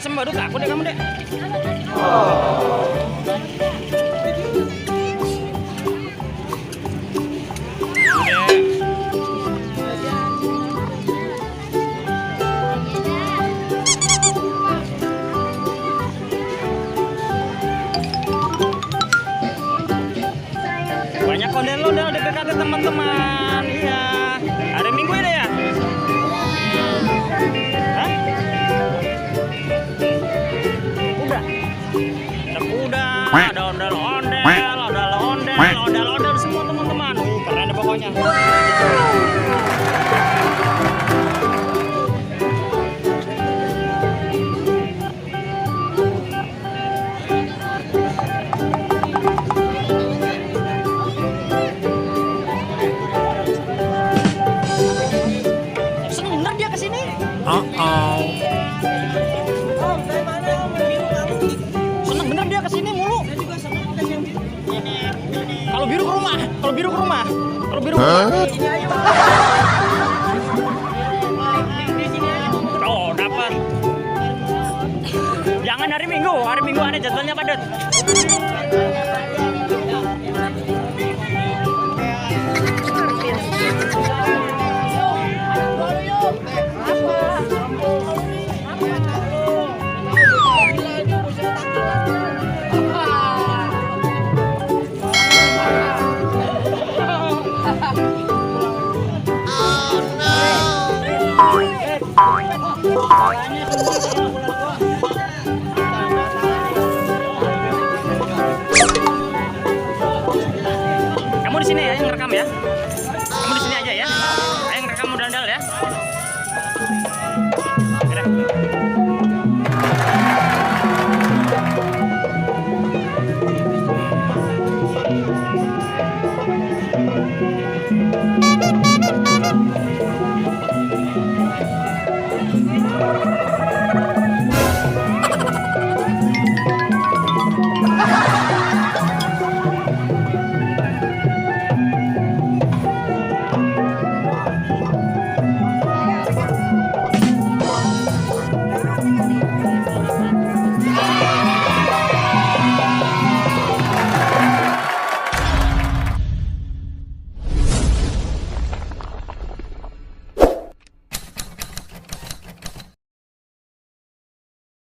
Asam baru takut deh kamu deh. Banyak konten lo udah PKT teman-teman. Iya. Hari Minggu ini ya? Hah? Udah, ada ondel-ondel semua teman-teman. Keren deh pokoknya. Seneng bener dia kesini. Seneng bener dia kesini mulu. Kalau biru ke rumah. Oh, dapat. Jangan hari Minggu ada jadwalnya padat.